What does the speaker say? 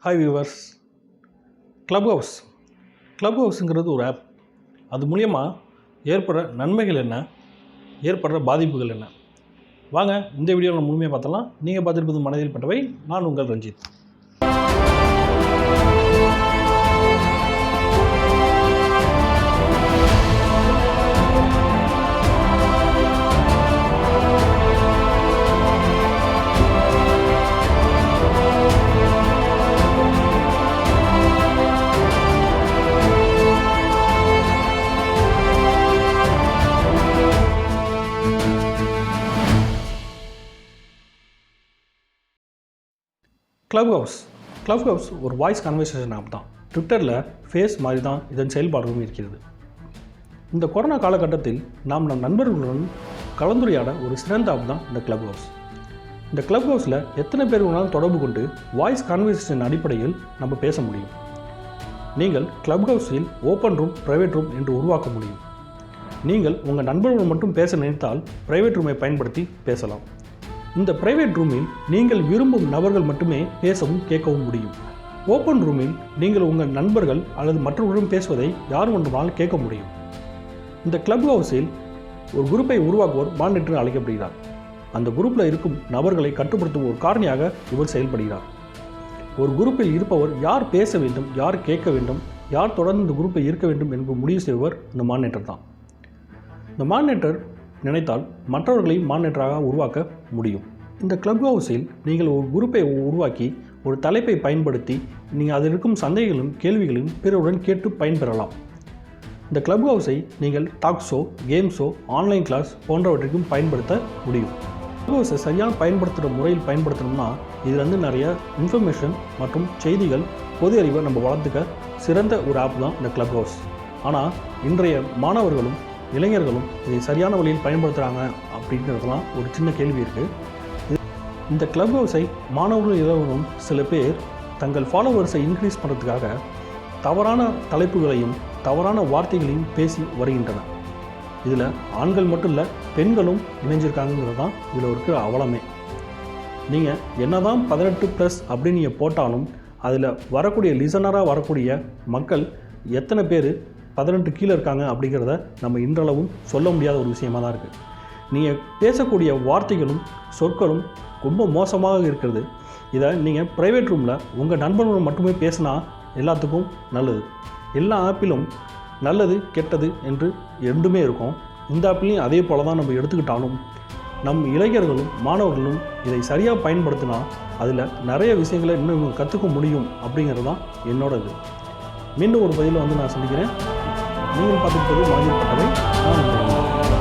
Hi viewers. க்ளப்ஹவுஸுங்கிறது ஒரு app. அது மூலயமா ஏற்படுற நன்மைகள் என்ன, ஏற்படுற பாதிப்புகள் என்ன, வாங்க இந்த வீடியோவில் நம்ம முழுமையாக பார்த்தலாம். நீங்கள் பார்த்துருப்பது மனதில் பட்டவை. நான் உங்கள் ரஞ்சித். க்ளப்ஹவுஸ் ஒரு வாய்ஸ் கன்வர்சேஷன் ஆப் தான். ட்விட்டரில் ஃபேஸ் மாதிரி தான் இதன் செயல்பாடுகளும் இருக்கிறது. இந்த கொரோனா காலகட்டத்தில் நாம் நம் நண்பர்களுடன் கலந்துரையாட ஒரு சிறந்த ஆப் தான் இந்த க்ளப்ஹவுஸ். இந்த க்ளப்ஹவுஸில் எத்தனை பேர் வேணாலும் தொடர்பு கொண்டு வாய்ஸ் கன்வர்சேஷன் அடிப்படையில் நம்ம பேச முடியும். நீங்கள் க்ளப்ஹவுஸில் ஓப்பன் ரூம், ப்ரைவேட் ரூம் என்று உருவாக்க முடியும். நீங்கள் உங்கள் நண்பர்களுடன் மட்டும் பேச நினைத்தால் ப்ரைவேட் ரூமை பயன்படுத்தி பேசலாம். இந்த பிரைவேட் ரூமில் நீங்கள் விரும்பும் நபர்கள் மட்டுமே பேசவும் கேட்கவும் முடியும். ஓப்பன் ரூமில் நீங்கள் உங்கள் நண்பர்கள் அல்லது மற்றவர்களுடன் பேசுவதை யார் வேண்டுமானாலும் கேட்க முடியும். இந்த க்ளப்ஹவுஸில் ஒரு குரூப்பை உருவாக்குவோர் மானிட்டர் அழைக்கப்படுகிறார். அந்த குரூப்பில் இருக்கும் நபர்களை கட்டுப்படுத்தும் ஒரு காரணியாக இவர் செயல்படுகிறார். ஒரு குரூப்பில் இருப்பவர் யார் பேச வேண்டும், யார் கேட்க வேண்டும், யார் தொடர்ந்து இந்த குரூப்பை இருக்க வேண்டும் என்று முடிவு செய்வர் இந்த மானிட்டர் தான். இந்த மானிட்டர் நினைத்தால் மற்றவர்களையும் மானிட்டராக உருவாக்க முடியும். இந்த க்ளப்ஹவுஸில் நீங்கள் ஒரு குரூப்பை உருவாக்கி ஒரு தலைப்பை பயன்படுத்தி நீங்கள் அதில் இருக்கும் சந்தேகங்களும் கேள்விகளையும் பிறருடன் கேட்டு பயன்பெறலாம். இந்த க்ளப்ஹவுஸை நீங்கள் talk show, game show, online class போன்றவற்றிற்கும் பயன்படுத்த முடியும். க்ளப்ஹவுஸை சரியான பயன்படுத்துகிற முறையில் பயன்படுத்தணும்னா இதில் நிறைய இன்ஃபர்மேஷன் மற்றும் செய்திகள், பொது அறிவை நம்ம வளர்த்துக்க சிறந்த ஒரு ஆப் தான் இந்த க்ளப்ஹவுஸ். ஆனால் இன்றைய மாணவர்களும் இளைஞர்களும் இதை சரியான வழியில் பயன்படுத்துகிறாங்க அப்படின்றதுலாம் ஒரு சின்ன கேள்வி இருக்குது. இந்த க்ளப்ஹவுஸை மாணவர்களும் இளைஞர்களும் சில பேர் தங்கள் ஃபாலோவர்ஸை இன்க்ரீஸ் பண்ணுறதுக்காக தவறான தலைப்புகளையும் தவறான வார்த்தைகளையும் பேசி வருகின்றனர். இதில் ஆண்கள் மட்டும் இல்லை, பெண்களும் இணைஞ்சிருக்காங்கிறது தான் இதில் இருக்கிற அவலமே. நீங்கள் என்ன தான் 18+ அப்படின்னு நீங்கள் போட்டாலும் அதில் வரக்கூடிய லிசனராக வரக்கூடிய மக்கள் எத்தனை பேர் 18 கீழே இருக்காங்க அப்படிங்கிறத நம்ம இன்றளவும் சொல்ல முடியாத ஒரு விஷயமாக தான் இருக்குது. நீங்கள் பேசக்கூடிய வார்த்தைகளும் சொற்களும் ரொம்ப மோசமாக இருக்கிறது. இதை நீங்கள் ப்ரைவேட் ரூமில் உங்கள் நண்பர்களுடன் மட்டுமே பேசினா எல்லாத்துக்கும் நல்லது. எல்லா ஆப்பிலும் நல்லது கெட்டது என்று ரெண்டுமே இருக்கும். இந்த ஆப்பிலையும் அதே போல் தான் நம்ம எடுத்துக்கிட்டாலும் நம் இளைஞர்களும் மாணவர்களும் இதை சரியாக பயன்படுத்தினா அதில் நிறைய விஷயங்களை இன்னும் கற்றுக்க முடியும் அப்படிங்கிறது தான் என்னோட இது. மீண்டும் ஒரு பதிவில் நான் சந்திக்கிறேன். நீங்கள் பார்த்துக்கிட்டது மனதில் பட்டவை. நான்